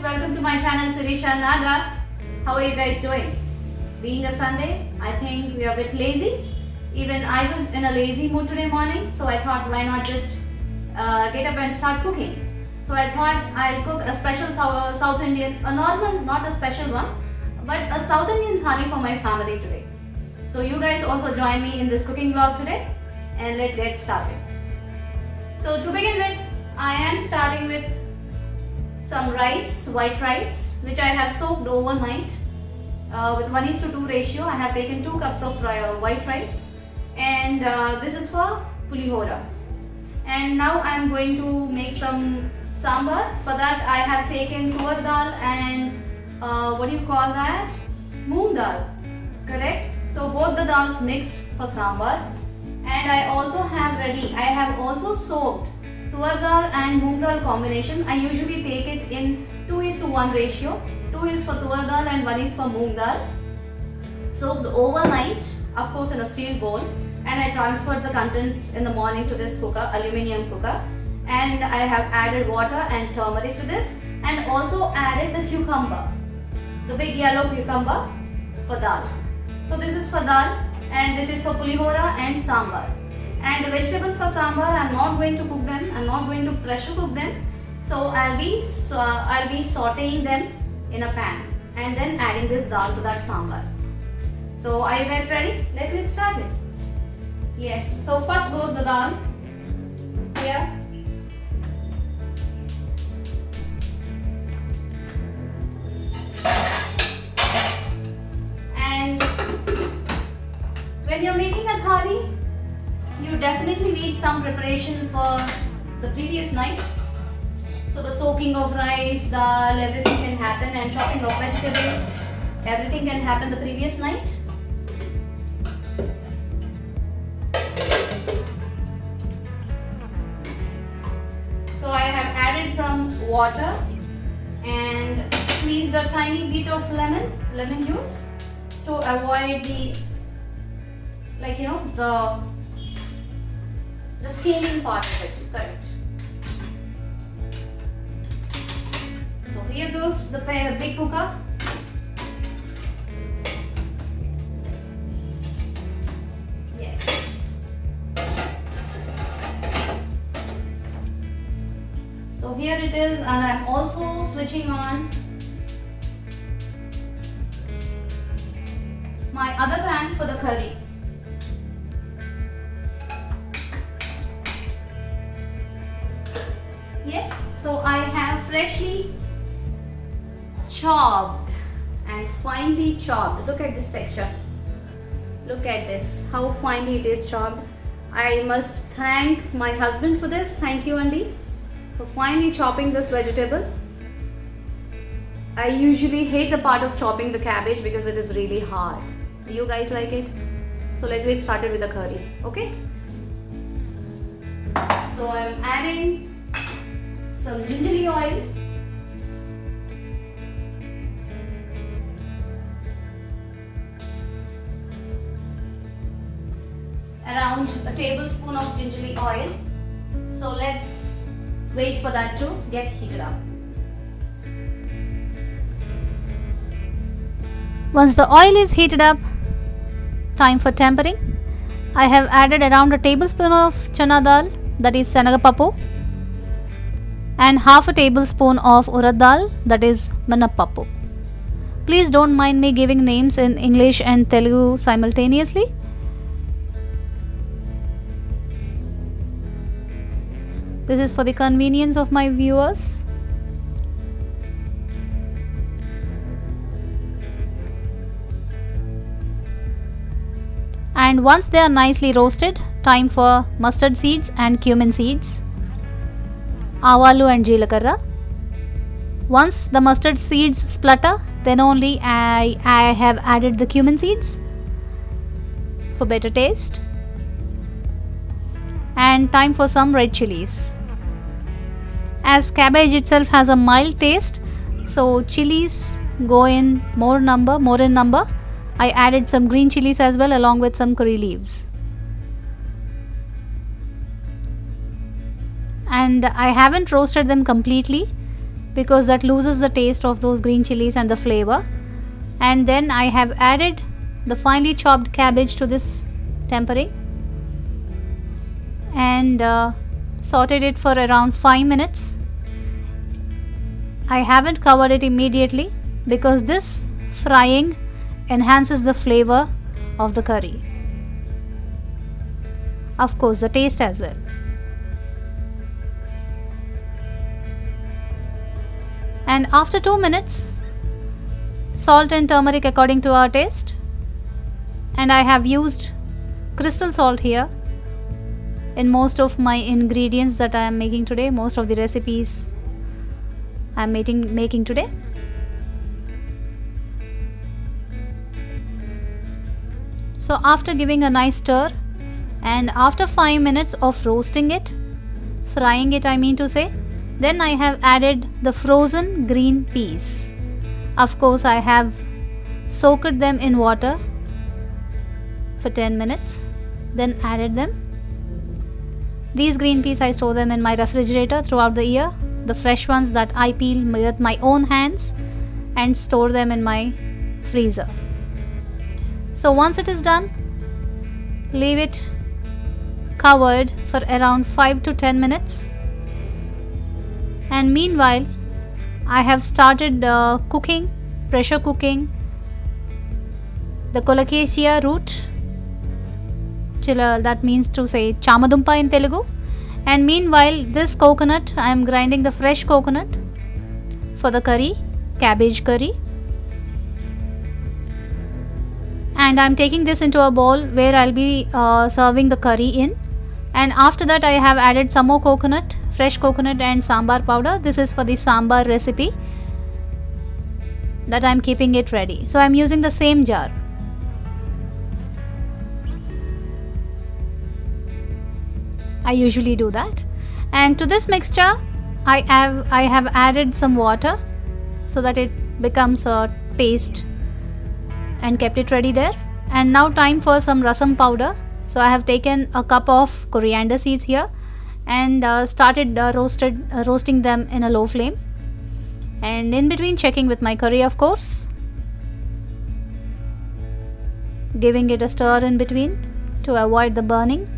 welcome to my channel Sirisha Naga. How are you guys doing? Being a Sunday, I think we are a bit lazy. Even I was in a lazy mood today morning, so I thought why not just get up and start cooking. So I thought I'll cook a special South Indian, a normal, not a special one, but a South Indian thali for my family today. So you guys also join me in this cooking vlog today, and let's get started. So to begin with, I am starting with some rice, white rice, which I have soaked overnight with 1:2 ratio. I have taken 2 cups of white rice, and this is for pulihora. And now I am going to make some sambar. For that I have taken tur dal and what do you call that? Moong dal, correct? So both the dals mixed for sambar. And I also have ready, I have also soaked tur dal and moong dal combination. I usually take it in 2:1 ratio. 2 is for tur dal and 1 is for moong dal. Soaked overnight, of course in a steel bowl, and I transferred the contents in the morning to this cooker, aluminium cooker. And I have added water and turmeric to this, and also added the cucumber, the big yellow cucumber for dal. So this is for dal, and this is for pulihora and sambar. And the vegetables for sambar, I'm not going to cook them. I'm not going to pressure cook them. So I'll be sautéing them in a pan and then adding this dal to that sambar. So are you guys ready? Let's get started. Yes. So first goes the dal. Here. And when you're making a thali, you definitely need some preparation for the previous night. So the soaking of rice, dal, everything can happen, and chopping of vegetables, everything can happen the previous night. So I have added some water and squeezed a tiny bit of lemon juice to avoid the, the scaling part of it, correct. So here goes the big cooker. Yes. So here it is, and I'm also switching on my other pan for the curry. Yes, so I have freshly chopped and finely chopped. Look at this texture. Look at this, how finely it is chopped. I must thank my husband for this. Thank you, Andy, for finely chopping this vegetable. I usually hate the part of chopping the cabbage because it is really hard. Do you guys like it? So let's get started with the curry, okay? So I'm adding some gingerly oil. Around a tablespoon of gingerly oil. So let's wait for that to get heated up. Once the oil is heated up, time for tempering. I have added around a tablespoon of chana dal, that is senagapappu, and half a tablespoon of urad dal, that is manapappu. Please don't mind me giving names in English and Telugu simultaneously. This is for the convenience of my viewers. And once they are nicely roasted, time for mustard seeds and cumin seeds, avalu and jeelakarra. Once the mustard seeds splutter, then only I have added the cumin seeds for better taste. And time for some red chilies. As cabbage itself has a mild taste, so chilies go in more in number. I added some green chilies as well, along with some curry leaves. And I haven't roasted them completely because that loses the taste of those green chilies and the flavor. And then I have added the finely chopped cabbage to this tempering and sauteed it for around 5 minutes. I haven't covered it immediately because this frying enhances the flavor of the curry. Of course, the taste as well. And after 2 minutes, salt and turmeric according to our taste. And I have used crystal salt here in most of my ingredients that I am making today, most of the recipes I am making today. So after giving a nice stir and after 5 minutes of roasting it, frying it I mean to say, then I have added the frozen green peas. Of course, I have soaked them in water for 10 minutes, then added them. These green peas I store them in my refrigerator throughout the year, the fresh ones that I peel with my own hands and store them in my freezer. So once it is done, leave it covered for around 5 to 10 minutes. And meanwhile, I have started pressure cooking the colocasia root, that means to say chamadumpa in Telugu. And meanwhile, this coconut, I am grinding the fresh coconut for the curry, cabbage curry. And I am taking this into a bowl where I will be serving the curry in. And after that, I have added some more coconut, fresh coconut and sambar powder. This is for the sambar recipe that I am keeping it ready. So I am using the same jar. I usually do that. And to this mixture, I have added some water so that it becomes a paste and kept it ready there. And now time for some rasam powder. So I have taken a cup of coriander seeds here and started roasting them in a low flame. And in between checking with my curry, of course, giving it a stir in between to avoid the burning.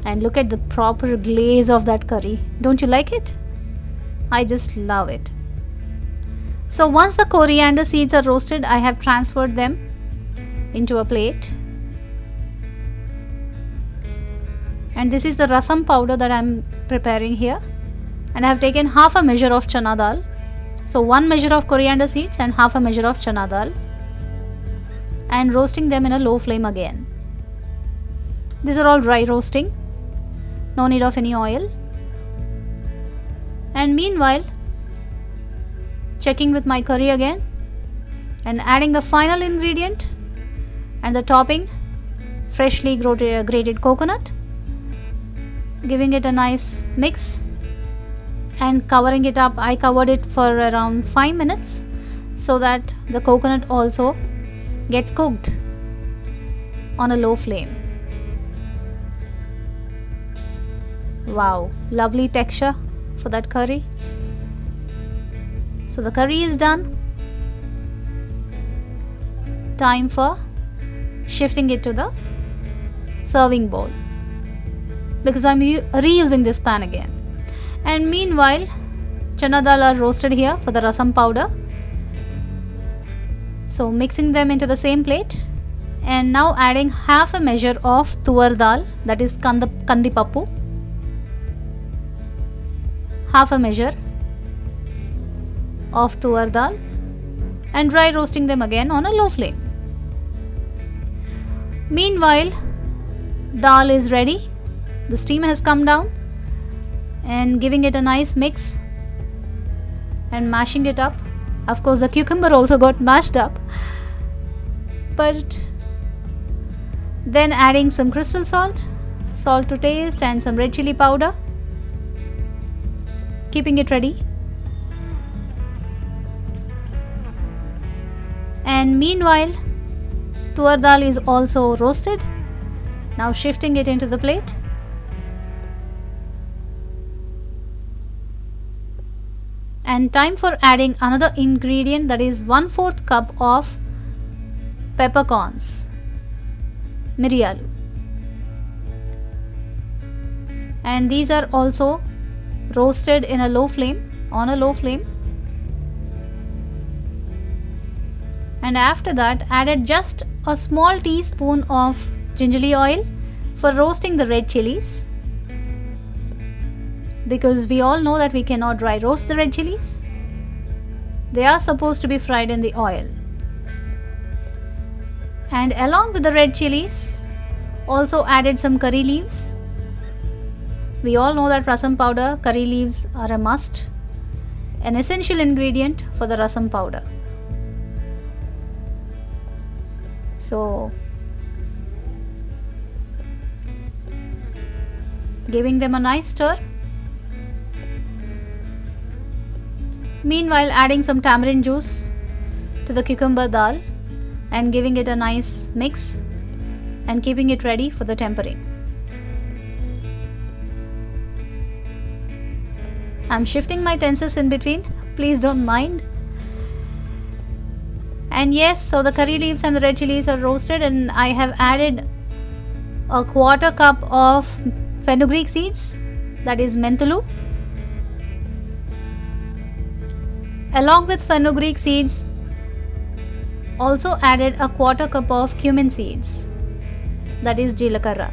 And look at the proper glaze of that curry. Don't you like it? I just love it. So once the coriander seeds are roasted, I have transferred them into a plate. And this is the rasam powder that I am preparing here. And I have taken half a measure of chana dal. So 1 measure of coriander seeds and half a measure of chana dal. And roasting them in a low flame again. These are all dry roasting. No need of any oil. And meanwhile, checking with my curry again and adding the final ingredient and the topping, freshly grated coconut, giving it a nice mix and covering it up. I covered it for around 5 minutes so that the coconut also gets cooked on a low flame. Wow, lovely texture for that curry. So the curry is done. Time for shifting it to the serving bowl because I'm reusing this pan again. And meanwhile, chana dal are roasted here for the rasam powder. So mixing them into the same plate and now adding half a measure of tuvar dal, that is kandipappu, half a measure of tuvar dal and dry roasting them again on a low flame. Meanwhile, dal is ready. The steam has come down and giving it a nice mix and mashing it up. Of course, the cucumber also got mashed up. But then adding some crystal salt, salt to taste and some red chili powder. Keeping it ready. And meanwhile, tuvar dal is also roasted. Now shifting it into the plate. And time for adding another ingredient, that is 1/4 cup of peppercorns, miriyalu. And these are also roasted in a low flame, on a low flame. And after that, added just a small teaspoon of gingerly oil for roasting the red chilies, because we all know that we cannot dry roast the red chilies. They are supposed to be fried in the oil. And along with the red chilies, also added some curry leaves. We all know that rasam powder, curry leaves are a must, an essential ingredient for the rasam powder. So giving them a nice stir. Meanwhile, adding some tamarind juice to the cucumber dal and giving it a nice mix and keeping it ready for the tempering. I'm shifting my tenses in between, please don't mind. And yes, so the curry leaves and the red chilies are roasted, and I have added a 1/4 cup of fenugreek seeds, that is menthulu. Along with fenugreek seeds, also added a 1/4 cup of cumin seeds, that is jeelakarra.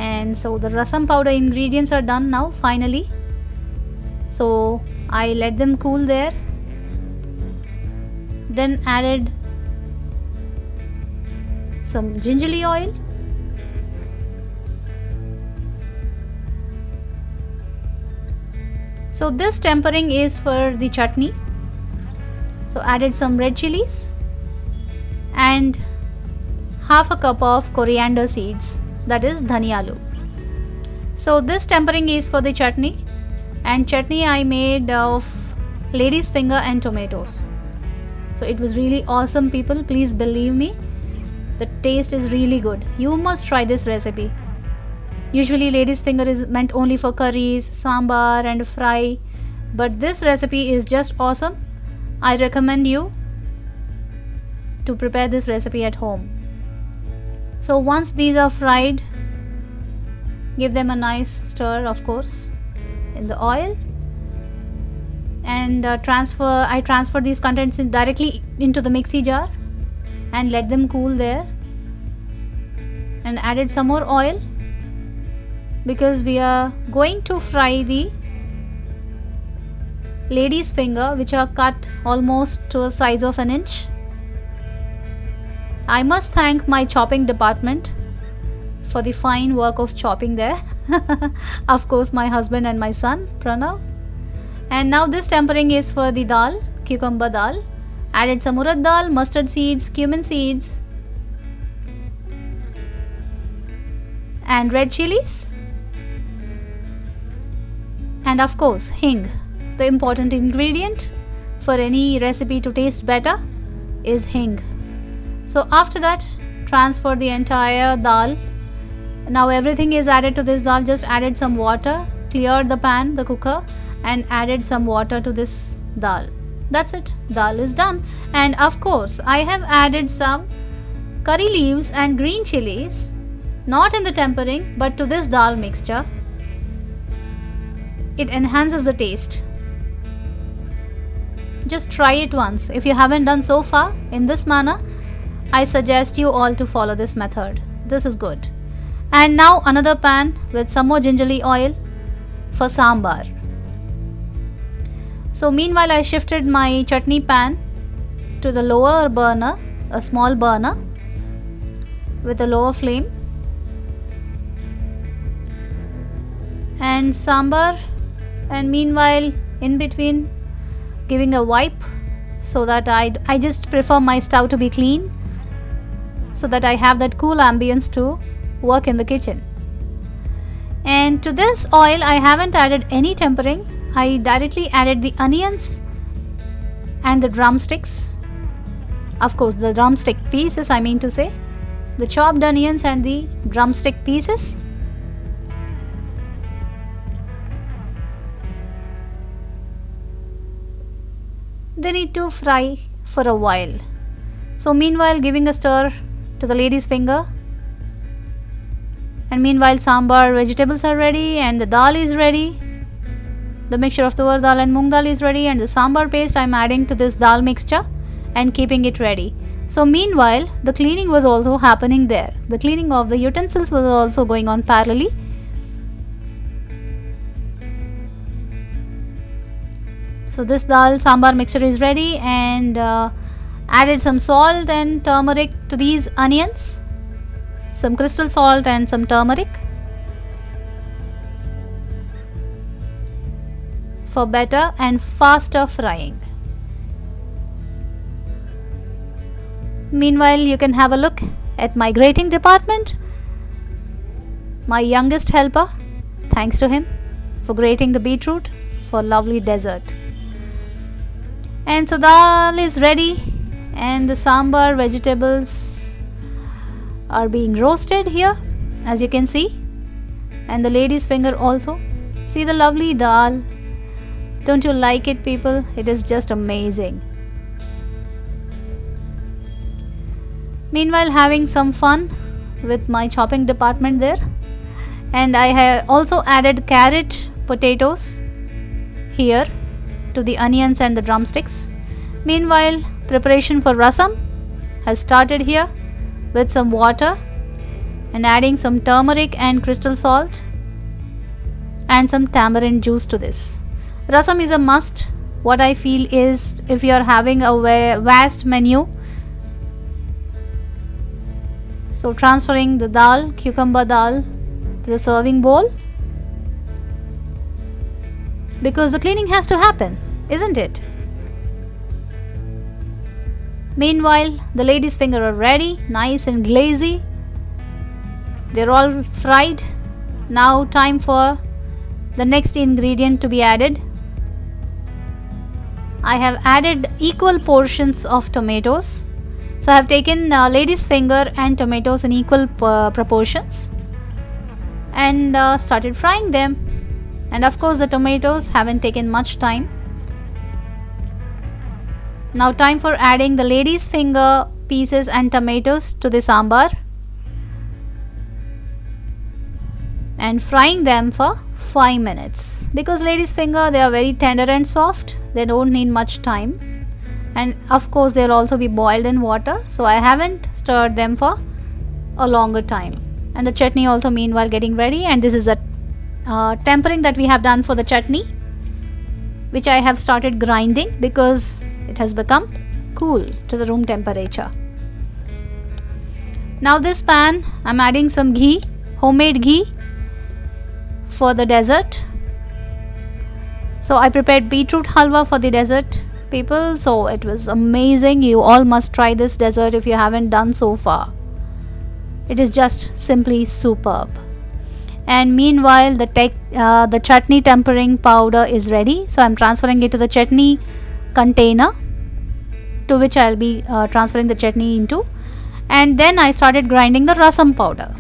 And so the rasam powder ingredients are done now finally. So I let them cool there. Then added some gingerly oil. So this tempering is for the chutney. So added some red chilies and 1/2 cup of coriander seeds, that is dhaniyalu. So this tempering is for the chutney, and chutney I made of lady's finger and tomatoes. So it was really awesome, people, please believe me, the taste is really good. You must try this recipe. Usually lady's finger is meant only for curries, sambar and fry, but this recipe is just awesome. I recommend you to prepare this recipe at home. So once these are fried, give them a nice stir, of course, in the oil, and I transfer these contents directly into the mixie jar and let them cool there. And added some more oil because we are going to fry the lady's finger, which are cut almost to a size of an inch. I must thank my chopping department for the fine work of chopping there. Of course, my husband and my son, Pranav. And now this tempering is for the dal, cucumber dal. Added some urad dal, mustard seeds, cumin seeds, and red chilies. And of course, hing. The important ingredient for any recipe to taste better is hing. So after that, transfer the entire dal. Now everything is added to this dal. Just added some water, cleared the pan, the cooker, and added some water to this dal. That's it. Dal is done. And of course, I have added some curry leaves and green chilies, not in the tempering, but to this dal mixture. It enhances the taste. Just try it once. If you haven't done so far in this manner, I suggest you all to follow this method. This is good. And now another pan with some more gingerly oil for sambar. So meanwhile, I shifted my chutney pan to the lower burner, a small burner with a lower flame. And sambar, and meanwhile in between giving a wipe, so that I just prefer my stove to be clean, so that I have that cool ambience to work in the kitchen. And to this oil, I haven't added any tempering. I directly added the onions and the drumsticks. Of course, the drumstick pieces, I mean to say. The chopped onions and the drumstick pieces. they need to fry for a while. So meanwhile, giving a stir to the lady's finger, and meanwhile sambar vegetables are ready and the dal is ready. The mixture of tur dal and moong dal is ready, and the sambar paste I am adding to this dal mixture and keeping it ready. So meanwhile, the cleaning was also happening there. The cleaning of the utensils was also going on parallelly. So this dal sambar mixture is ready, and added some salt and turmeric to these onions, some crystal salt and some turmeric for better and faster frying. Meanwhile, you can have a look at my grating department. My youngest helper, thanks to him for grating the beetroot for lovely dessert. And so dal is ready, and the sambar vegetables are being roasted here, as you can see, and the lady's finger also. See the lovely dal. Don't you like it, people? It is just amazing. Meanwhile, having some fun with my chopping department there, and I have also added carrot potatoes here to the onions and the drumsticks. Meanwhile, preparation for rasam has started here with some water and adding some turmeric and crystal salt and some tamarind juice to this. Rasam is a must. What I feel is, if you are having a vast menu, so transferring the dal, cucumber dal, to the serving bowl, because the cleaning has to happen, isn't it? Meanwhile, the lady's finger are ready, nice and glazy. They're all fried. Now time for the next ingredient to be added. I have added equal portions of tomatoes. So I have taken lady's finger and tomatoes in equal proportions and started frying them. And of course the tomatoes haven't taken much time. Now time for adding the lady's finger pieces and tomatoes to the sambar and frying them for 5 minutes. Because lady's finger, they are very tender and soft, they don't need much time, and of course they'll also be boiled in water, so I haven't stirred them for a longer time. And the chutney also meanwhile getting ready, and this is a tempering that we have done for the chutney, which I have started grinding because it has become cool to the room temperature. Now this pan, I'm adding some ghee, homemade ghee for the dessert. So I prepared beetroot halwa for the dessert, people. So it was amazing. You all must try this dessert if you haven't done so far. It is just simply superb. And meanwhile, the chutney tempering powder is ready. So I'm transferring it to the chutney container, to which I'll be transferring the chutney into. And then I started grinding the rasam powder.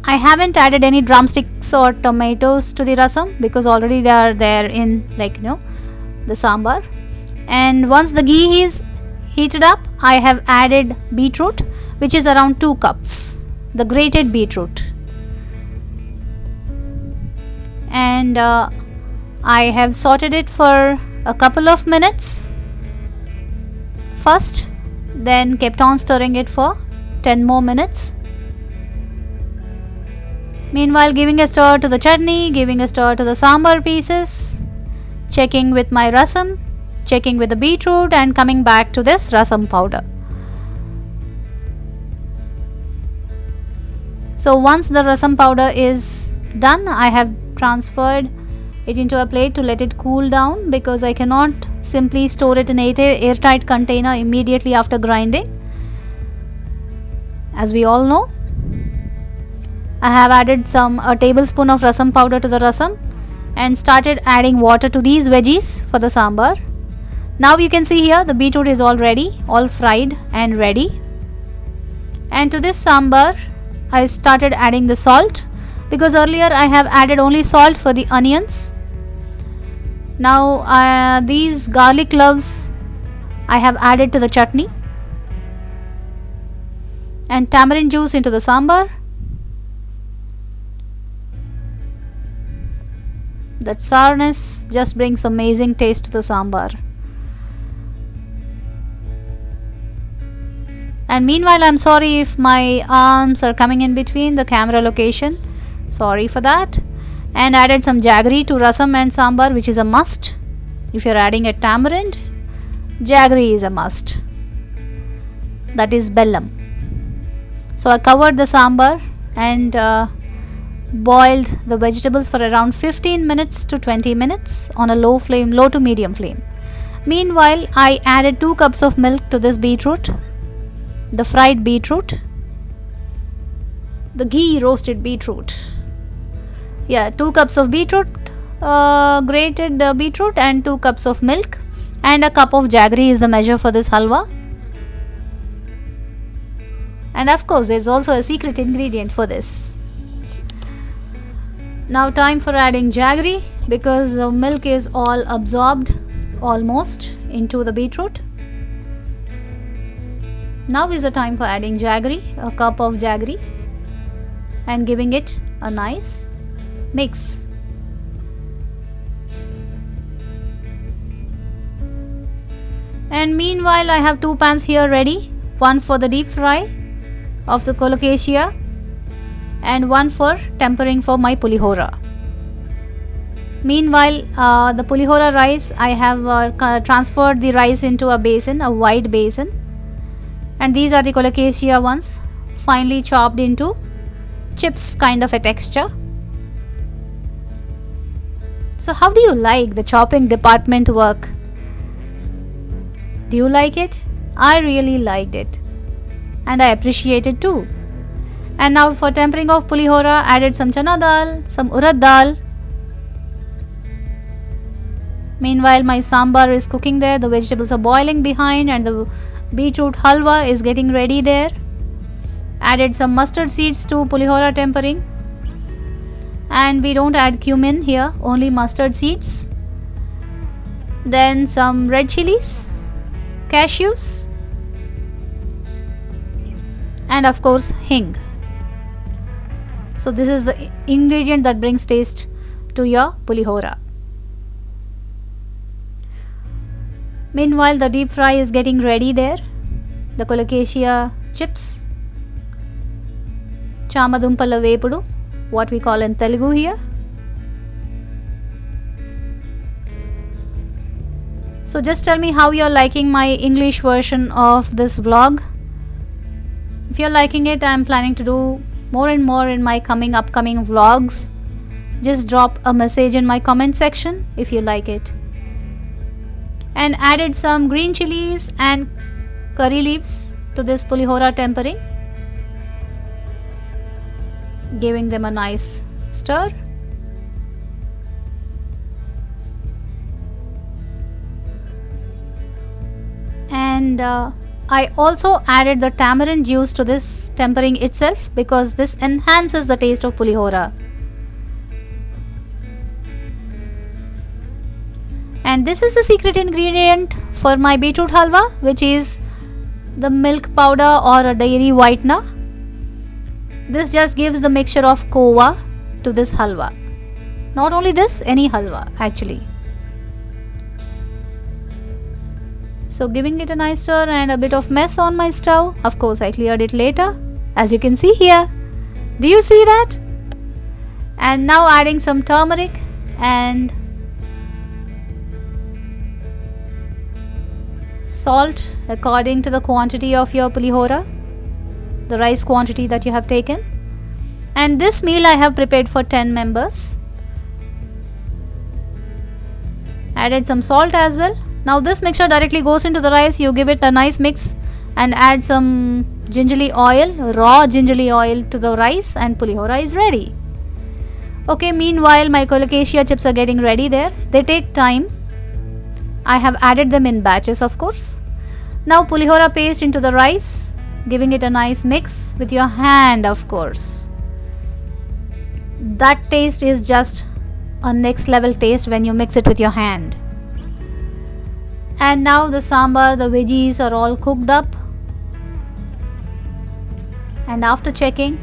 I haven't added any drumsticks or tomatoes to the rasam because already they are there in the sambar. And once the ghee is heated up, I have added beetroot, which is around 2 cups, the grated beetroot. And I have sauteed it for a couple of minutes first, then kept on stirring it for 10 more minutes. Meanwhile, giving a stir to the chutney, giving a stir to the sambar pieces, checking with my rasam, checking with the beetroot, and coming back to this rasam powder. So once the rasam powder is done, I have transferred it into a plate to let it cool down, because I cannot simply store it in an airtight container immediately after grinding. As we all know, I have added a tablespoon of rasam powder to the rasam and started adding water to these veggies for the sambar. Now you can see here the beetroot is all ready, all fried and ready. And to this sambar, I started adding the salt, because earlier I have added only salt for the onions Now these garlic cloves I have added to the chutney, and tamarind juice into the sambar. That sourness just brings amazing taste to the sambar. And meanwhile, I'm sorry if my arms are coming in between the camera location. Sorry for that. And added some jaggery to rasam and sambar, which is a must. If you're adding a tamarind, jaggery is a must. That is bellam. So I covered the sambar and boiled the vegetables for around 15 minutes to 20 minutes on a low to medium flame. Meanwhile, I added 2 cups of milk to this beetroot, the fried beetroot, the ghee roasted beetroot. 2 cups of beetroot, grated beetroot, and 2 cups of milk, and a cup of jaggery is the measure for this halwa. And of course, there's also a secret ingredient for this. Now time for adding jaggery, because the milk is all absorbed almost into the beetroot. Now is the time for adding jaggery, a cup of jaggery, and giving it a nice mix. And meanwhile, I have 2 pans here ready, one for the deep fry of the colocasia and one for tempering for my pulihora. Meanwhile, the pulihora rice, I have transferred the rice into a basin, a wide basin, and these are the colocasia ones, finely chopped into chips kind of a texture. So how do you like the chopping department work? Do you like it? I really liked it, and I appreciate it too. And now for tempering of pulihora, added some chana dal, some urad dal. Meanwhile, my sambar is cooking there, the vegetables are boiling behind, and the beetroot halwa is getting ready there. Added some mustard seeds to pulihora tempering, and we don't add cumin here, only mustard seeds. Then some red chilies, cashews, and of course hing. So this is the ingredient that brings taste to your pulihora. Meanwhile, the deep fry is getting ready there. The colocasia chips, chamadumpala vepudu, what we call in Telugu here. So just tell me how you're liking my English version of this vlog. If you're liking it, I'm planning to do more and more in my upcoming vlogs. Just drop a message in my comment section if you like it. And added some green chilies and curry leaves to this pulihora tempering, giving them a nice stir. And I also added the tamarind juice to this tempering itself, because this enhances the taste of pulihora. And this is the secret ingredient for my beetroot halwa, which is the milk powder or a dairy whitener. This just gives the mixture of kova to this halwa. Not only this, any halwa actually. So giving it a nice stir and a bit of mess on my stove. Of course, I cleared it later, as you can see here. Do you see that? And now adding some turmeric and salt according to the quantity of your pulihora, the rice quantity that you have taken. And this meal I have prepared for 10 members. Added some salt as well. Now this mixture directly goes into the rice. You give it a nice mix and add some gingerly oil, raw gingerly oil to the rice, and pulihora is ready. Okay, meanwhile my colocasia chips are getting ready there. They take time. I have added them in batches, of course. Now pulihora paste into the rice, giving it a nice mix with your hand, of course. That taste is just a next level taste when you mix it with your hand. And now the sambar, the veggies are all cooked up. And after checking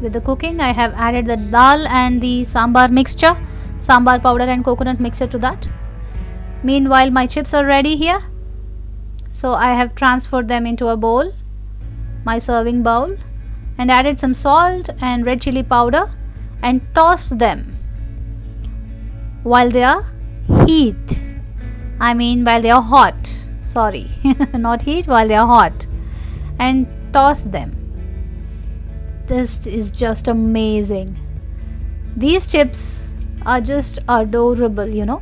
with the cooking, I have added the dal and the sambar mixture, sambar powder and coconut mixture to that. Meanwhile, my chips are ready here. So I have transferred them into a bowl, my serving bowl, and added some salt and red chili powder and tossed them while they are while they are hot. Sorry, not heat, while they are hot. And toss them. This is just amazing. These chips are just adorable,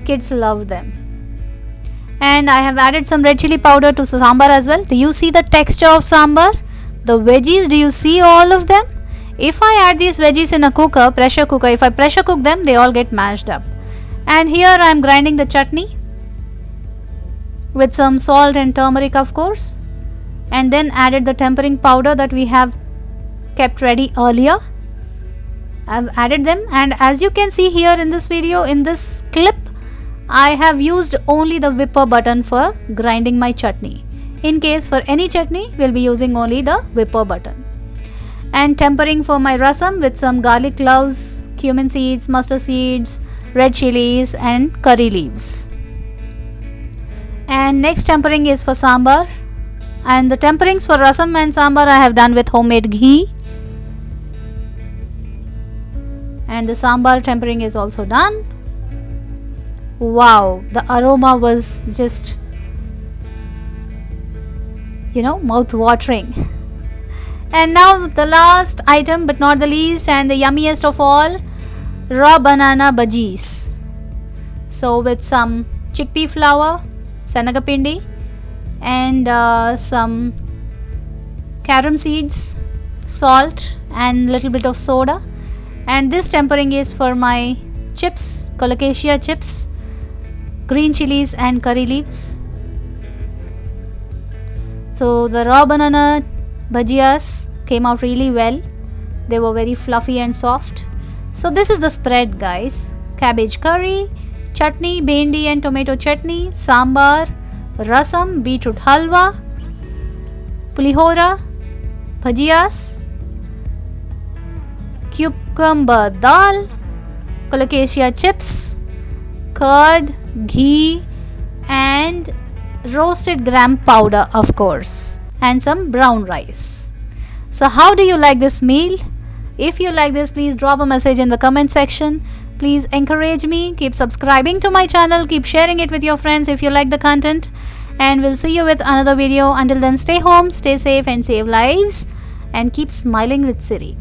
Kids love them. And I have added some red chili powder to sambar as well. Do you see the texture of sambar? The veggies, do you see all of them? If I add these veggies in a pressure cooker, if I pressure cook them, they all get mashed up. And here I am grinding the chutney with some salt and turmeric, of course. And then added the tempering powder that we have kept ready earlier. I've added them, and as you can see here in this video, in this clip, I have used only the whipper button for grinding my chutney. In case for any chutney, we'll be using only the whipper button. And tempering for my rasam with some garlic cloves, cumin seeds, mustard seeds, red chilies and curry leaves. And next tempering is for sambar. And the temperings for rasam and sambar I have done with homemade ghee. And the sambar tempering is also done. Wow, the aroma was just, mouth watering. And now the last item, but not the least, and the yummiest of all, raw banana bhajis. So with some chickpea flour, senagapindi, and some carom seeds, salt and little bit of soda. And this tempering is for my chips, colocasia chips, green chilies and curry leaves. So the raw banana bhajias came out really well. They were very fluffy and soft. So this is the spread, guys. Cabbage curry, chutney, bhendi and tomato chutney, sambar, rasam, beetroot halwa, pulihora, bhajias, cucumber dal, colocasia chips, curd, ghee and roasted gram powder, of course, and some brown rice. So how do you like this meal? If you like this, please drop a message in the comment section. Please encourage me, keep subscribing to my channel, keep sharing it with your friends if you like the content, and we'll see you with another video. Until then, stay home, stay safe and save lives, and keep smiling with Siri.